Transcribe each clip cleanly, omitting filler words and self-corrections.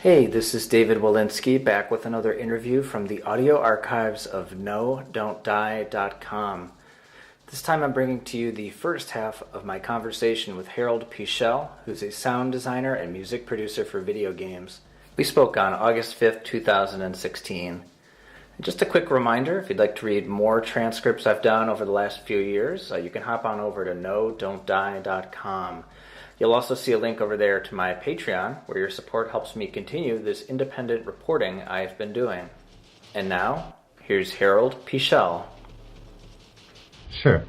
Hey, this is David Wolinsky back with another interview from the audio archives of NoDon'tDie.com. This time I'm bringing to you the first half of my conversation with Harold Pichol, who's a sound designer and music producer for video games. We spoke on August 5th, 2016. And just a quick reminder, if you'd like to read more transcripts I've done over the last few years, you can hop on over to NoDon'tDie.com. You'll also see a link over there to my Patreon, where your support helps me continue this independent reporting I've been doing. And now, here's Harold Pichol. Sure.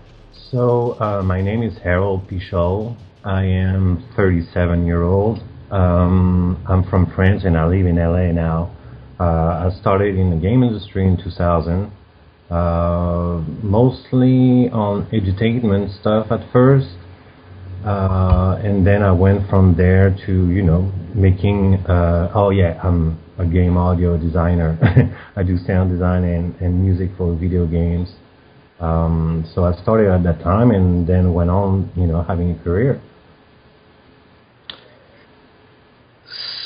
So, my name is Harold Pichol. I am 37-year-old. I'm from France and I live in LA now. I started in the game industry in 2000, mostly on edutainment stuff at first. And then I went from there to, making, I'm a game audio designer. I do sound design and music for video games. So I started at that time and then went on, having a career.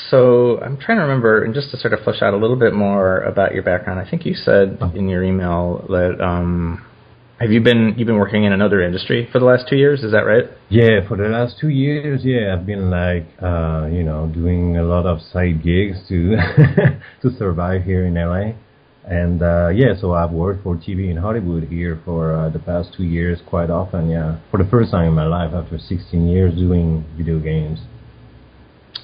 So I'm trying to remember, and just to sort of flesh out a little bit more about your background, I think you said in your email that, you've been working in another industry for the last 2 years? Is that right? Yeah, for the last 2 years, I've been doing a lot of side gigs to to survive here in LA, and so I've worked for TV in Hollywood here for the past 2 years quite often. Yeah, for the first time in my life after 16 years doing video games.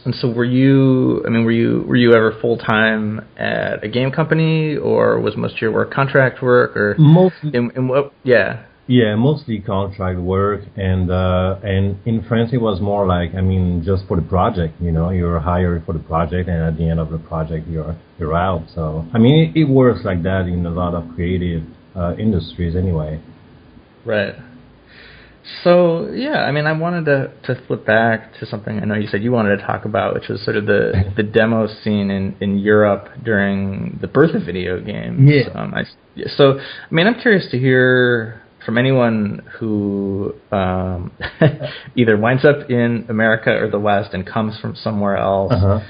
And so were you ever full-time at a game company, or was most of your work contract work, or mostly mostly contract work, and in France it was more like, just for the project, you're hired for the project, and at the end of the project you're out. So it works like that in a lot of creative industries anyway. Right. So, I wanted to flip back to something I know you said you wanted to talk about, which was sort of the demo scene in Europe during the birth of video games. Yeah. I'm curious to hear from anyone who either winds up in America or the West and comes from somewhere else. Uh-huh.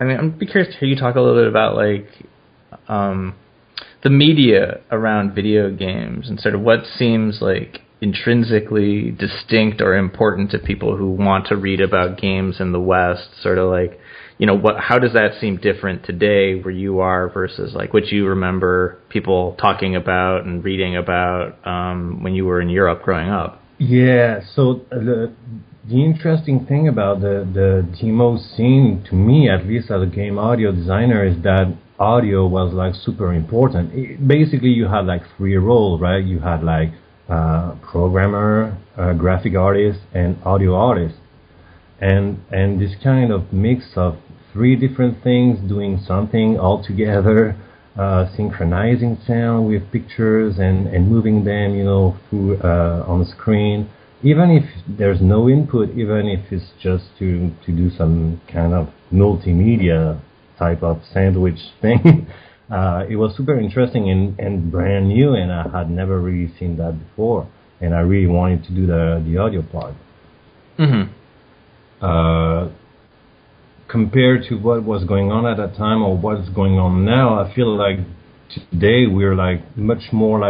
I'd be curious to hear you talk a little bit about, the media around video games and sort of what seems like intrinsically distinct or important to people who want to read about games in the West, sort of how does that seem different today where you are versus what you remember people talking about and reading about when you were in Europe growing up? Yeah, so the interesting thing about the demo scene, to me at least as a game audio designer, is that audio was super important. Basically you had three roles, right? You had programmer, graphic artist, and audio artist, and this kind of mix of three different things doing something all together, synchronizing sound with pictures and moving them, through on the screen, even if there's no input, even if it's just to do some kind of multimedia type of sandwich thing. It was super interesting and brand new, and I had never really seen that before. And I really wanted to do the audio part. Mm-hmm. Compared to what was going on at that time or what's going on now, I feel like today we're much more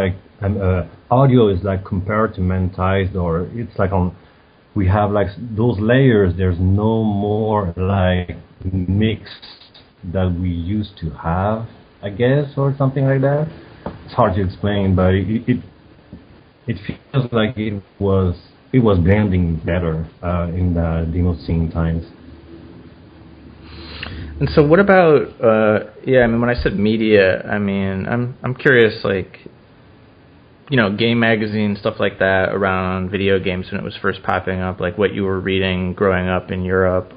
audio is compartmentalized, or it's we have those layers. There's no more mix that we used to have, I guess, or something like that. It's hard to explain, but it feels like it was blending better in the demo scene times. And so, what about? When I said media, I'm curious, game magazine, stuff like that around video games when it was first popping up, what you were reading growing up in Europe.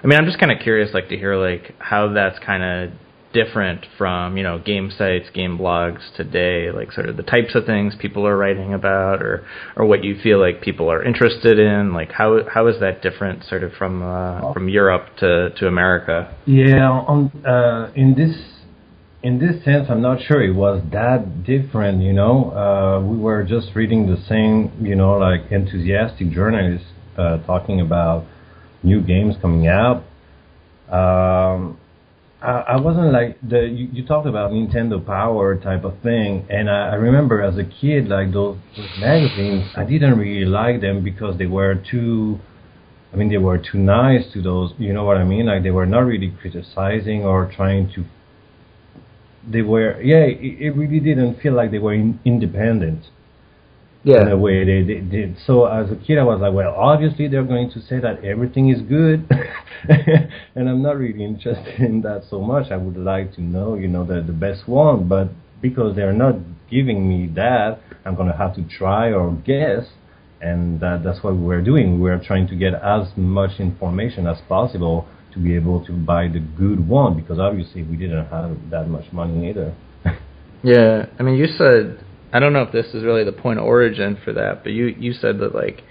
I'm just kind of curious, to hear how that's kind of different from, game sites, game blogs today, sort of the types of things people are writing about, or what you feel like people are interested in, how is that different sort of from Europe to America? Yeah, in this sense, I'm not sure it was that different, we were just reading the same, enthusiastic journalists talking about new games coming out. I wasn't like you talked about Nintendo Power type of thing, and I remember as a kid, like those magazines, I didn't really like them because they were too. I mean, they were too nice to those. You know what I mean? Like they were not really criticizing or trying to. They were, yeah. It really didn't feel like they were independent. Yeah. In a way they did. So as a kid I was like, well, obviously they're going to say that everything is good. And I'm not really interested in that so much. I would like to know, the best one, but because they're not giving me that, I'm going to have to try or guess, and that's what we were doing. We were trying to get as much information as possible to be able to buy the good one, because obviously we didn't have that much money either. Yeah, I mean, you said, I don't know if this is really the point of origin for that, but you said that, like,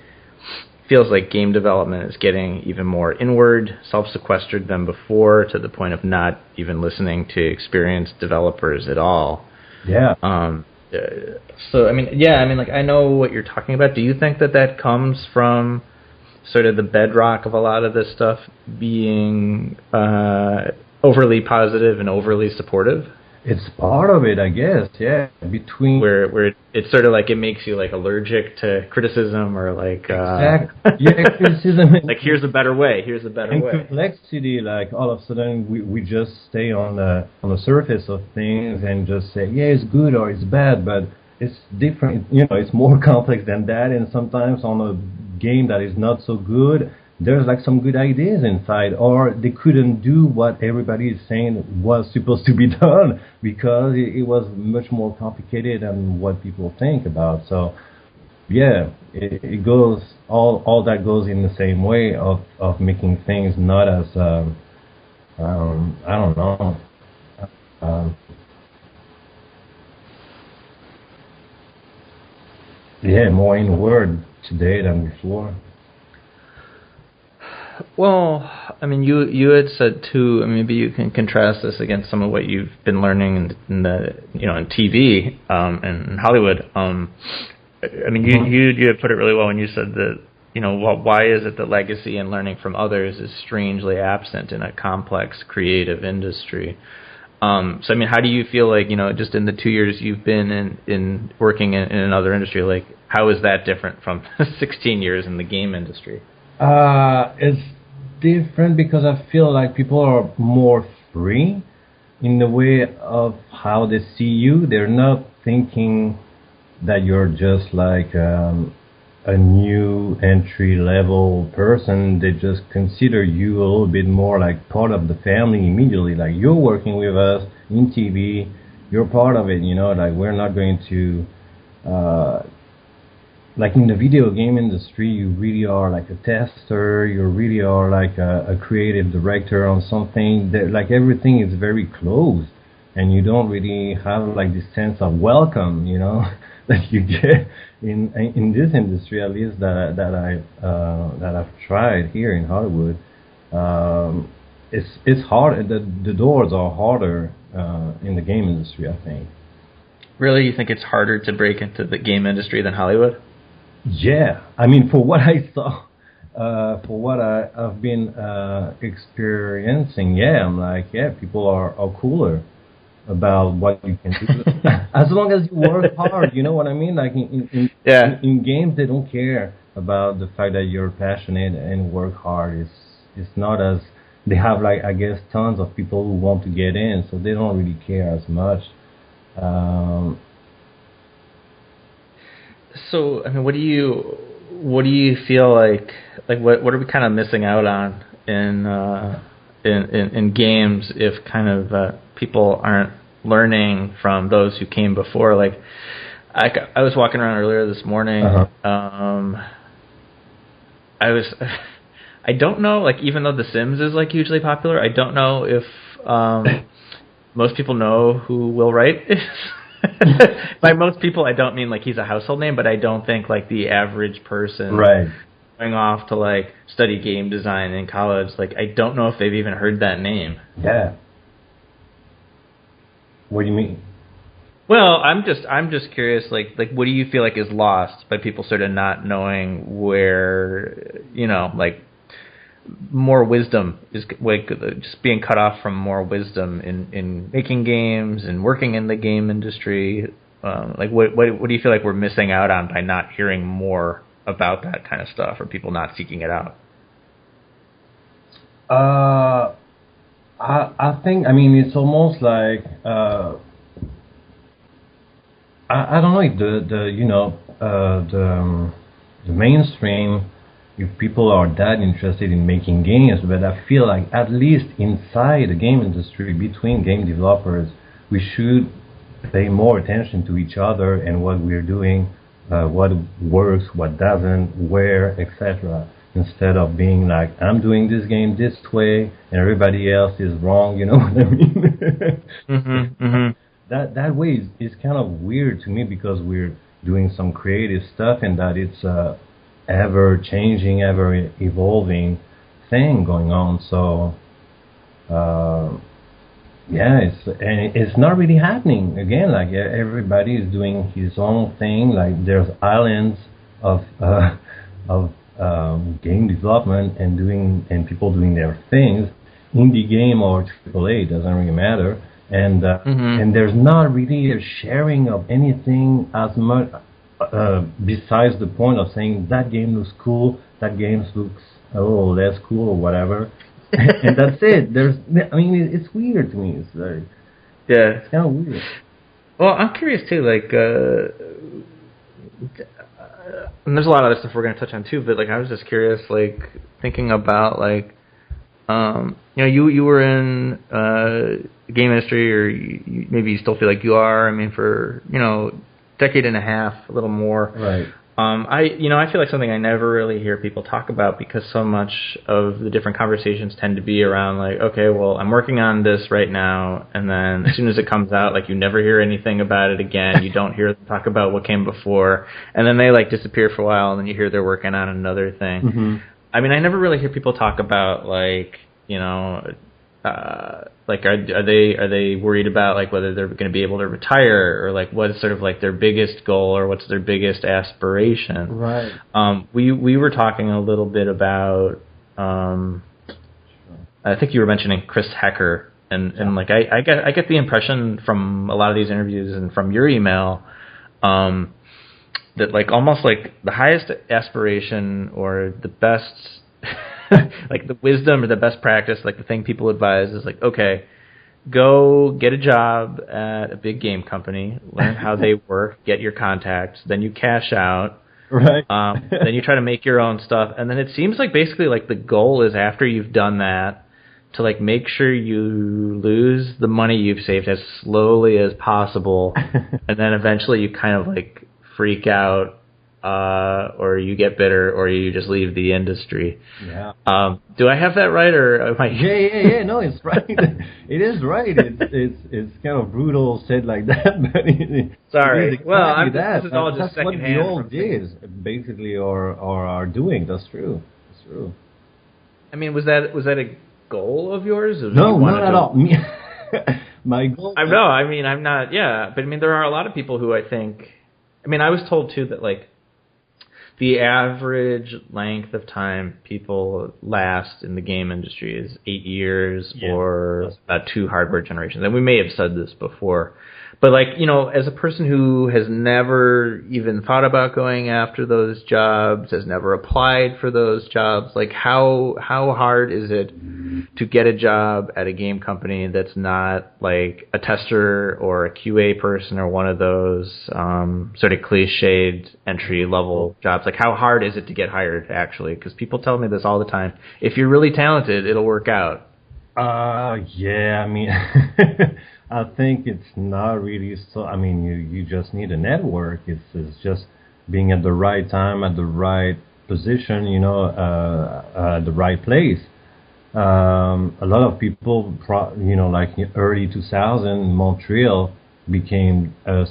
feels like game development is getting even more inward, self-sequestered than before, to the point of not even listening to experienced developers at all. Yeah. So, I mean, like, I know what you're talking about. Do you think that comes from sort of the bedrock of a lot of this stuff being overly positive and overly supportive? It's part of it, I guess. Yeah, between where it's sort of like it makes you like allergic to criticism, or like criticism. Like here's a better way. Here's a better way. And complexity, like all of a sudden we just stay on the surface of things and just say, yeah, it's good or it's bad, but it's different. It's more complex than that. And sometimes on a game that is not so good, there's like some good ideas inside, or they couldn't do what everybody is saying was supposed to be done because it was much more complicated than what people think about. So yeah, it goes, all that goes in the same way of making things not as I don't know, more inward today than before. Well, I mean, you had said too. I mean, maybe you can contrast this against some of what you've been learning in the in TV and in Hollywood. I mean, you had put it really well when you said that why is it that legacy and learning from others is strangely absent in a complex creative industry? So I mean, how do you feel like just in the 2 years you've been in working in another industry, like how is that different from 16 years in the game industry? It's different because I feel like people are more free in the way of how they see you. They're not thinking that you're just like a new entry-level person. They just consider you a little bit more like part of the family immediately. Like, you're working with us in TV, you're part of it, like we're not going to like in the video game industry, you really are like a tester, you really are like a creative director on something. Like everything is very closed, and you don't really have like this sense of welcome, that you get in this industry, at least that I've tried here in Hollywood. It's hard. The doors are harder in the game industry, I think. Really, you think it's harder to break into the game industry than Hollywood? Yeah, I mean, for what I saw, for what I've been experiencing, yeah, I'm like, yeah, people are cooler about what you can do as long as you work hard. You know what I mean? Like in games, they don't care about the fact that you're passionate and work hard. It's not as they have, like, I guess, tons of people who want to get in, so they don't really care as much. So, I mean, what do you feel like what are we kind of missing out on in games if kind of people aren't learning from those who came before? Like, I was walking around earlier this morning. I don't know, like, even though The Sims is like hugely popular, I don't know if most people know who Will Wright is. By most people, I don't mean like he's a household name, but I don't think like the average person going off to like study game design in college, like I don't know if they've even heard that name. Yeah. What do you mean? Well, I'm just curious, like what do you feel like is lost by people sort of not knowing where, like more wisdom is like just being cut off from more wisdom in making games and working in the game industry. Like what do you feel like we're missing out on by not hearing more about that kind of stuff, or people not seeking it out? I think, I mean, it's almost like I don't know if the mainstream, if people are that interested in making games, but I feel like at least inside the game industry, between game developers, we should pay more attention to each other and what we're doing, what works, what doesn't, where, etc. Instead of being like, I'm doing this game this way and everybody else is wrong, you know what I mean? That way is kind of weird to me, because we're doing some creative stuff and that it's ever changing, ever evolving thing going on. So yeah, it's not really happening. Again, like everybody is doing his own thing. Like there's islands of game development and people doing their things, indie game or AAA, doesn't really matter. And and there's not really a sharing of anything as much besides the point of saying that game looks cool, that game looks less cool or whatever. And that's it. It's weird to me. It's like, yeah, it's kind of weird. Well, I'm curious too. Like, and there's a lot of other stuff we're going to touch on too. But like, I was just curious, like, thinking about like, you were in the game industry, or maybe you still feel like you are. I mean, for decade and a half, a little more. Right. I feel like something I never really hear people talk about, because so much of the different conversations tend to be around like, okay, well, I'm working on this right now, and then as soon as it comes out, like, you never hear anything about it again. You don't hear them talk about what came before, and then they like disappear for a while, and then you hear they're working on another thing. Mm-hmm. I mean, I never really hear people talk about like, like are they worried about like whether they're going to be able to retire, or like what's sort of like their biggest goal, or what's their biggest aspiration. Right. We were talking a little bit about I think you were mentioning Chris Hecker, and like I get the impression from a lot of these interviews and from your email that like almost like the highest aspiration, or the best like the wisdom or the best practice, like the thing people advise is like, okay, go get a job at a big game company, learn how they work, get your contacts, then you cash out, right? Then you try to make your own stuff, and then it seems like basically like the goal is, after you've done that, to like make sure you lose the money you've saved as slowly as possible, and then eventually you kind of like freak out, or you get bitter, or you just leave the industry. Yeah. Do I have that right, or am I? Yeah. No, it's right. It is right. It's kind of brutal said like that, but sorry. Exactly well, that. This is all just secondhand. That's what the old is basically, or are doing. That's true. That's true. I mean, was that a goal of yours? Or no, not at all. My goal. I know. I mean, I'm not. Yeah, but I mean, there are a lot of people who I think. I mean, I was told too that like, the average length of time people last in the game industry is 8 years, or about 2 hardware generations. And we may have said this before. But like, as a person who has never even thought about going after those jobs, has never applied for those jobs, like how hard is it to get a job at a game company that's not like a tester or a QA person, or one of those sort of cliched entry-level jobs? Like, how hard is it to get hired, actually? Because people tell me this all the time. If you're really talented, it'll work out. Yeah, I mean, I think it's not really so. I mean, you just need a network. It's just being at the right time, at the right position, at the right place. A lot of people, like in early 2000, Montreal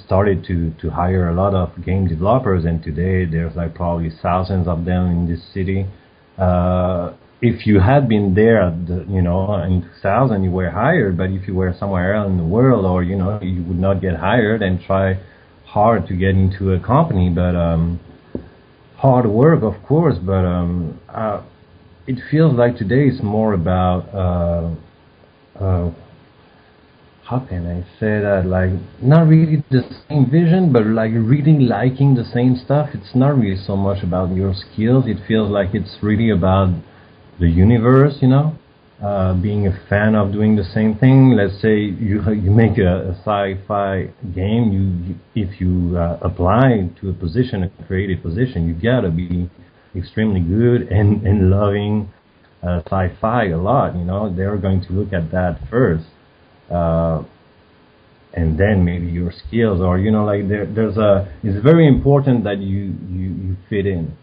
started to hire a lot of game developers, and today there's like probably thousands of them in this city. If you had been there in 2000, you were hired, but if you were somewhere else in the world, or you would not get hired, and try hard to get into a company. But hard work, of course, but it feels like today it's more about how can I say that? Like, not really the same vision, but like really liking the same stuff. It's not really so much about your skills. It feels like it's really about the universe, you know? Being a fan of doing the same thing. Let's say you make a sci-fi game. If you apply to a position, a creative position, you gotta be extremely good and loving sci-fi a lot. You know, they're going to look at that first. And then maybe your skills, or you know, like it's very important that you fit in.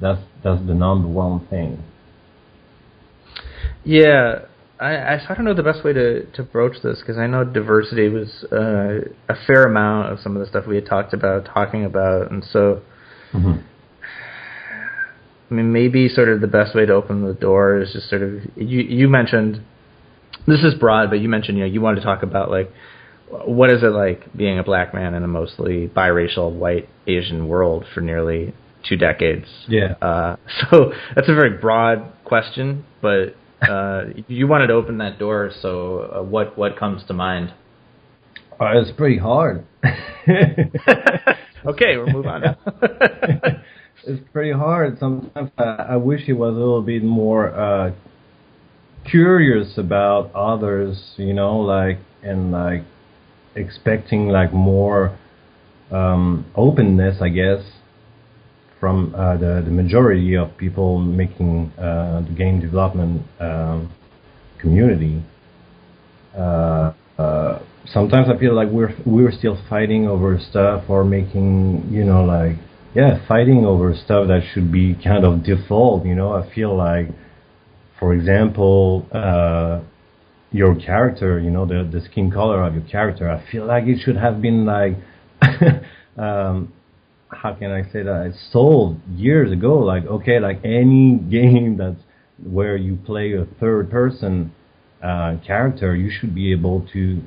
That's the number one thing. Yeah, I don't know the best way to broach this, because I know diversity was a fair amount of some of the stuff we had talking about, and so Mm-hmm. I mean, maybe sort of the best way to open the door is just sort of, you mentioned, this is broad, but you mentioned, you know, you wanted to talk about, like, what is it like being a black man in a mostly biracial white Asian world for nearly 2 decades? Yeah. So that's a very broad question, but you wanted to open that door, so what comes to mind? It's pretty hard. Okay, we'll move on now. It's pretty hard. Sometimes I wish he was a little bit more curious about others, you know, like, and like expecting like more openness, I guess, from the majority of people making the game development community. Sometimes I feel like we're still fighting over stuff, or making, you know, like, yeah, fighting over stuff that should be kind of default, you know. I feel like, for example, your character, you know, the skin color of your character, I feel like it should have been like, how can I say that? It's sold years ago. Like, okay, like any game that's where you play a third person character, you should be able to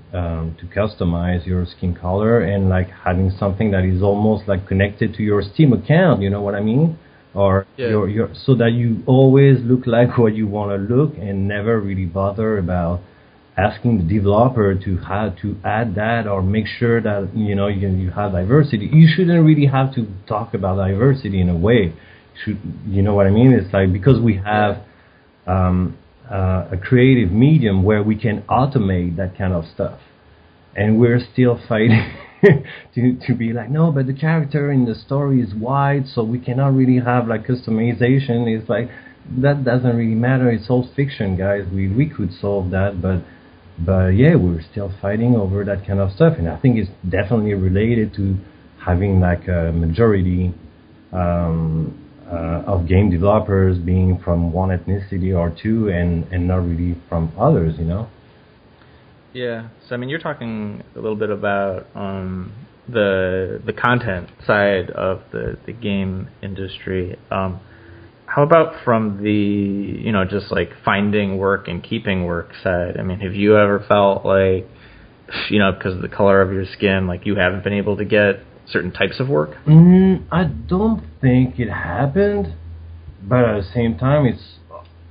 customize your skin color, and like having something that is almost like connected to your Steam account. You know what I mean? Or your so that you always look like what you want to look, and never really bother about asking the developer to how to add that, or make sure that, you know, you have diversity. You shouldn't really have to talk about diversity in a way. You know what I mean? It's like, because we have a creative medium where we can automate that kind of stuff, and we're still fighting to be like, no, but the character in the story is white, so we cannot really have like customization. It's like, that doesn't really matter. It's all fiction, guys. We could solve that, but yeah, we're still fighting over that kind of stuff. And I think it's definitely related to having like a majority of game developers being from one ethnicity or two, and not really from others, you know. Yeah, so I mean, you're talking a little bit about the content side of the game industry. How about from the, you know, just like finding work and keeping work side? I mean, have you ever felt like, you know, because of the color of your skin, like you haven't been able to get certain types of work? I don't think it happened, but at the same time, it's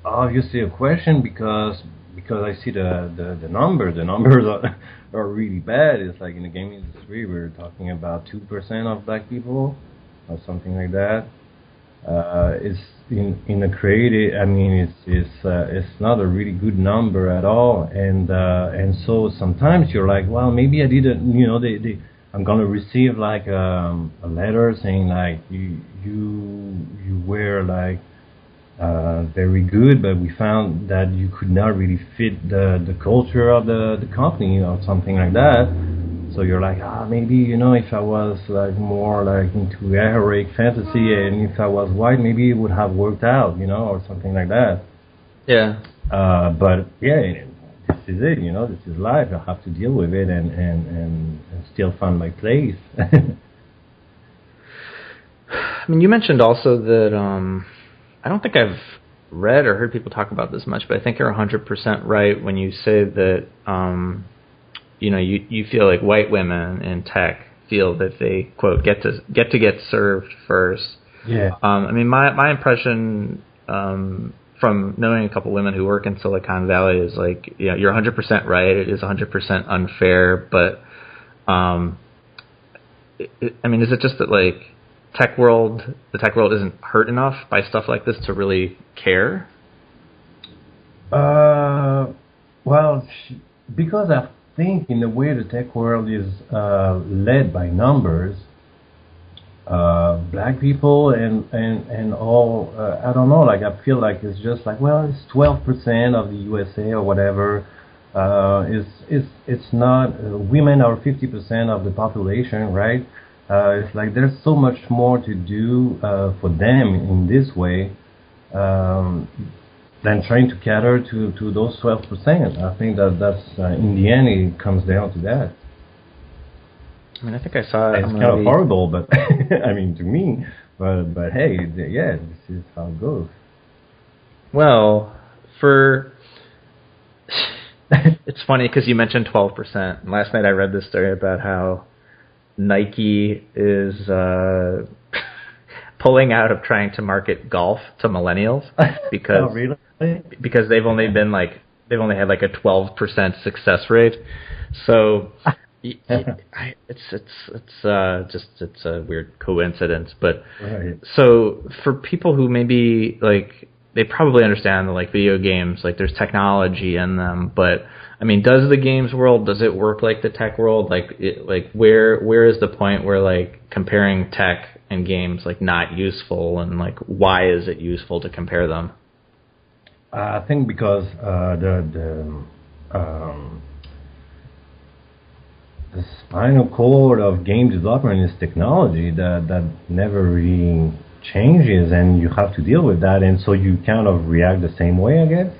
obviously a question, because I see the numbers. The numbers are really bad. It's like in the game industry, we're talking about 2% of black people, or something like that. It's in a creative. I mean, it's not a really good number at all. And so sometimes you're like, well, maybe I didn't. You know, I'm gonna receive like a letter saying like you were like very good, but we found that you could not really fit the culture of the company, or something like that. So you're like, maybe, you know, if I was like more like into heroic fantasy, and if I was white, maybe it would have worked out, you know, or something like that. Yeah. But yeah, this is it, you know, this is life. I have to deal with it, and still find my place. I mean, you mentioned also that I don't think I've read or heard people talk about this much, but I think you're 100% right when you say that you know, you feel like white women in tech feel that they, quote, get to get served first. Yeah. I mean, my impression from knowing a couple women who work in Silicon Valley is like, yeah, you're 100% right. It is 100% unfair, but I mean, is it just that like the tech world isn't hurt enough by stuff like this to really care? Well, because I think in a way the tech world is led by numbers. Black people and all, I don't know, like I feel like it's just like, well, it's 12% of the USA or whatever. It's not, women are 50% of the population, right? It's like there's so much more to do for them in this way than trying to cater to those 12%. I think that's in the end it comes down to that. I mean, I think I saw it. It's kind of horrible, but I mean, to me, but hey, yeah, this is how it goes. Well, it's funny because you mentioned 12%. Last night I read this story about how Nike is pulling out of trying to market golf to millennials because oh, really? Because they've only had like a 12% success rate. So it's a weird coincidence, but right. So for people who maybe like they probably understand that like video games, like there's technology in them, but I mean, does the games world, does it work like the tech world? Like where is the point where like comparing tech and games like not useful, and like why is it useful to compare them? I think because the spinal cord of game development is technology that never really changes, and you have to deal with that, and so you kind of react the same way, I guess.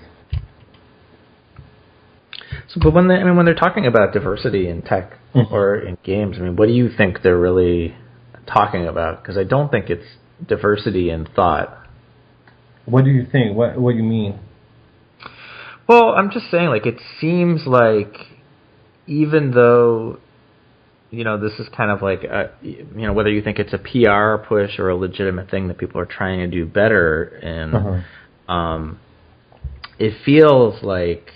So, but when they're talking about diversity in tech or in games, I mean, what do you think they're really talking about? Because I don't think it's diversity in thought. What do you think? What do you mean? Well, I'm just saying, like, it seems like even though, you know, this is kind of like, you know, whether you think it's a PR push or a legitimate thing that people are trying to do better, and it feels like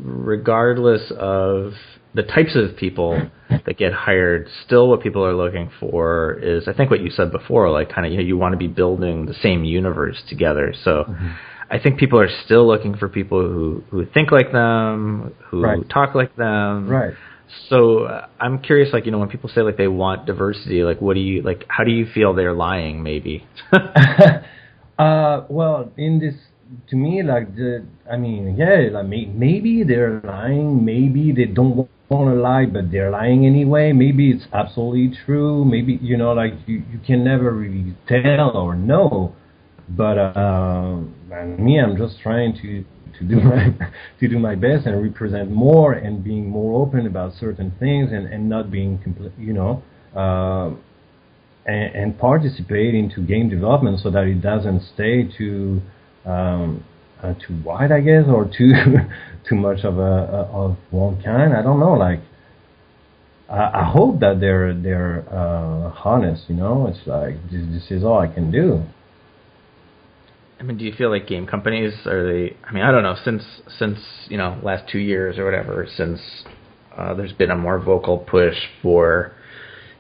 regardless of the types of people that get hired, still what people are looking for is, I think what you said before, like kind of, you know, you want to be building the same universe together. So I think people are still looking for people who think like them, who talk like them. Right. So I'm curious, like, you know, when people say like they want diversity, like what do you, like, how do you feel they're lying maybe? Well, in this, to me, like, like maybe they're lying, maybe they don't want to lie, but they're lying anyway. Maybe it's absolutely true. Maybe, you know, like you can never really tell or know. But me, I'm just trying to do my best and represent more and being more open about certain things and not being you know, and participate into game development so that it doesn't stay too wide, I guess, or too much of one kind. I don't know. Like, I hope that they're honest. You know, it's like this is all I can do. I mean, do you feel like game companies I mean, I don't know, since you know, last 2 years or whatever, since there's been a more vocal push for,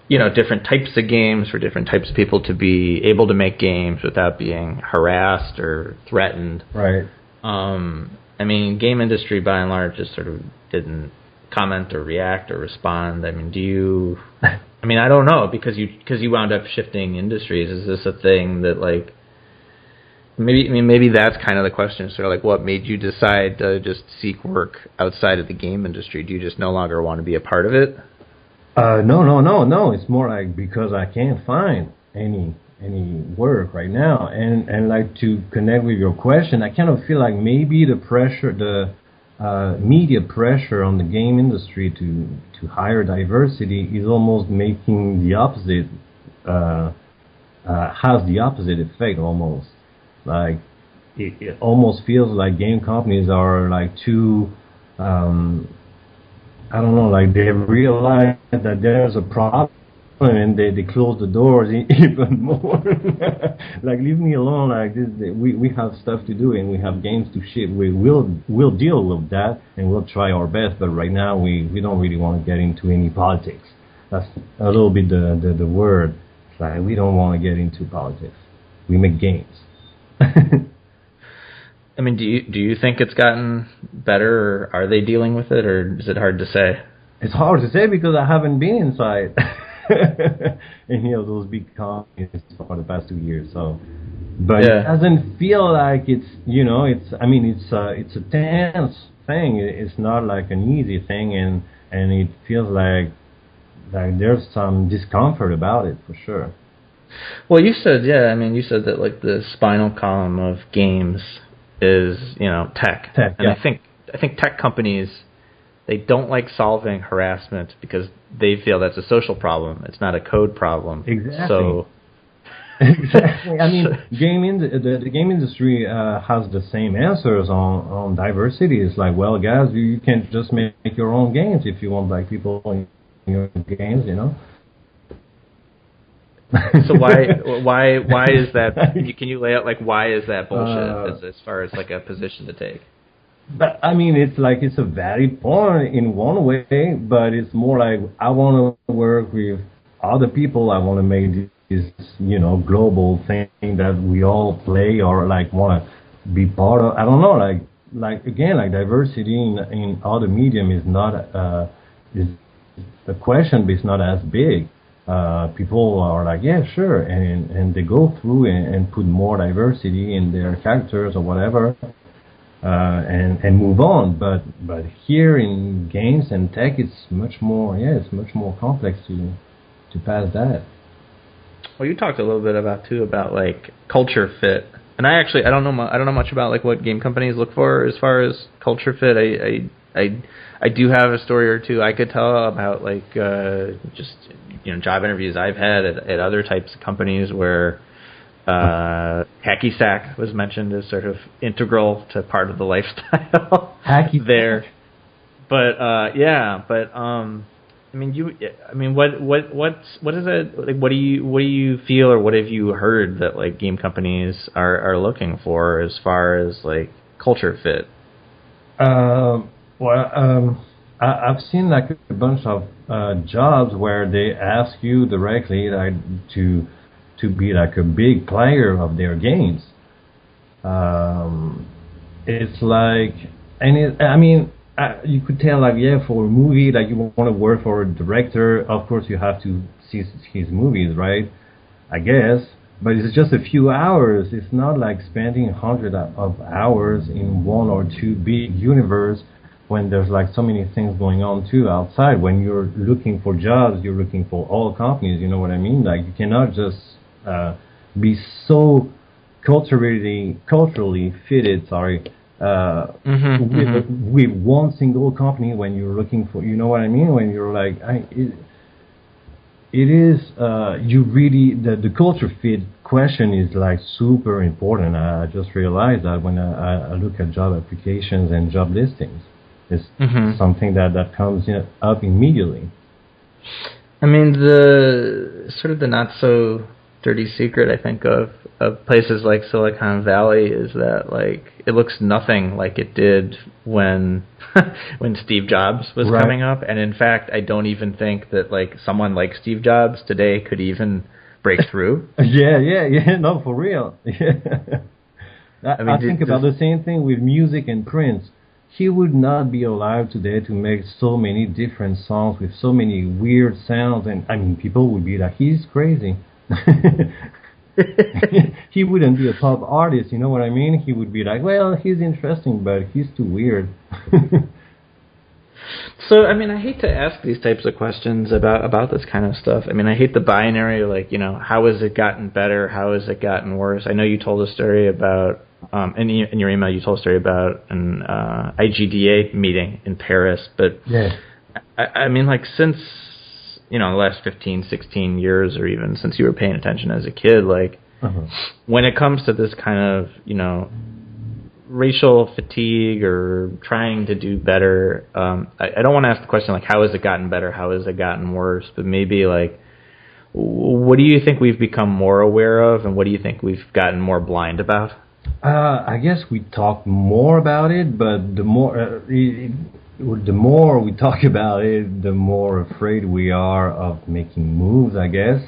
you know, different types of games, for different types of people to be able to make games without being harassed or threatened. Right. I mean, game industry by and large just sort of didn't comment or react or respond. I mean, do you? I mean, I don't know, because you wound up shifting industries. Is this a thing that, like, maybe that's kind of the question, sort of like what made you decide to just seek work outside of the game industry? Do you just no longer want to be a part of it? No. It's more like because I can't find any work right now, and like, to connect with your question, I kind of feel like maybe the pressure, the media pressure on the game industry to hire diversity is almost making the opposite, has the opposite effect almost. Like, it almost feels like game companies are like too, I don't know, like they realize that there's a problem and they close the doors even more. Like, leave me alone. Like this, we have stuff to do and we have games to ship. We'll deal with that and we'll try our best. But right now we don't really want to get into any politics. That's a little bit the word. It's like we don't want to get into politics. We make games. I mean, do you think it's gotten better, or are they dealing with it, or is it hard to say? It's hard to say because I haven't been inside any of those big companies for the past 2 years. So, but It doesn't feel like it's it's a tense thing. It's not like an easy thing, and it feels like there's some discomfort about it for sure. Well, you said that like the spinal column of games is tech, and yeah. I think tech companies, they don't like solving harassment because they feel that's a social problem. It's not a code problem. Exactly. So exactly. I mean, the game industry has the same answers on diversity. It's like, well, guys, you can't just make your own games if you want black people in your games, So why is that? Can you lay out like why is that bullshit as far as like a position to take? But I mean, it's a valid point in one way, but it's more like I want to work with other people. I want to make this global thing that we all play or like want to be part of. I don't know, like again, like diversity in other medium is not is the question, but it's not as big. People are like, yeah, sure, and they go through and put more diversity in their characters or whatever, and move on. But here in games and tech, it's much more complex to pass that. Well, you talked a little bit about like culture fit, and I don't know much about like what game companies look for as far as culture fit. I do have a story or two I could tell about like just job interviews I've had at other types of companies where hacky sack was mentioned as sort of integral to part of the lifestyle there. But what is it like? What do you feel, or what have you heard that like game companies are looking for as far as like culture fit? I've seen like a bunch of jobs where they ask you directly like to be like a big player of their games. It's like, you could tell like, yeah, for a movie, like you want to work for a director, of course you have to see his movies, right? I guess. But it's just a few hours. It's not like spending hundreds of hours in one or two big universe when there's like so many things going on too outside. When you're looking for jobs, you're looking for all companies, you know what I mean? Like you cannot just be so culturally fitted, with one single company when you're looking for, you know what I mean? When you're like, you really, the culture fit question is like super important. I just realized that when I look at job applications and job listings. It's something that comes up immediately. I mean, the sort of the not so dirty secret, I think, of places like Silicon Valley is that like it looks nothing like it did when when Steve Jobs was coming up, and in fact, I don't even think that like someone like Steve Jobs today could even break through. No, for real. Yeah. I think about the same thing with music and Prince. He would not be allowed today to make so many different songs with so many weird sounds, and I mean, people would be like, he's crazy. He wouldn't be a top artist, you know what I mean? He would be like, well, he's interesting, but he's too weird. So, I mean, I hate to ask these types of questions about this kind of stuff. I mean, I hate the binary, like, how has it gotten better? How has it gotten worse? I know you told a story about, in your email, you told a story about an IGDA meeting in Paris, but yeah. I mean, like, since, the last 15, 16 years, or even since you were paying attention as a kid, like, when it comes to this kind of, racial fatigue or trying to do better, I don't want to ask the question, like, how has it gotten better? How has it gotten worse? But maybe, like, What do you think we've become more aware of, and what do you think we've gotten more blind about? I guess we talk more about it, but the more we talk about it, the more afraid we are of making moves, I guess,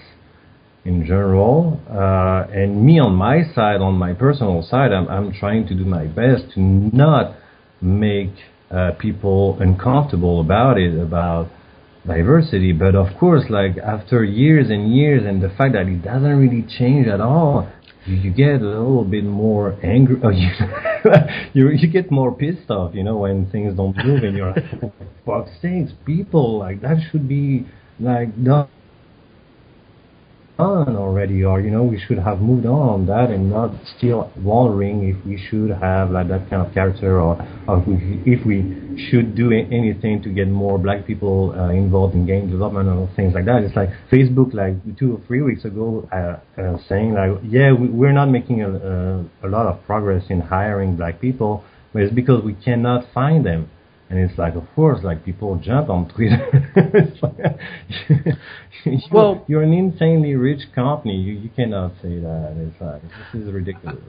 in general. And me on my side, on my personal side, I'm trying to do my best to not make people uncomfortable about it, about diversity. But of course, like after years and years, and the fact that it doesn't really change at all, you get a little bit more angry. Or you get more pissed off, when things don't move, and you're like, for fuck's sakes, people, like that should be like done already, or we should have moved on that, and not still wondering if we should have like that kind of character, or if we should do anything to get more black people involved in game development or things like that. It's like Facebook, like 2 or 3 weeks ago, saying like, yeah, we're not making a lot of progress in hiring black people, but it's because we cannot find them. And it's like, of course, like people jump on Twitter. It's like, you're an insanely rich company. You cannot say that. It's like, this is ridiculous.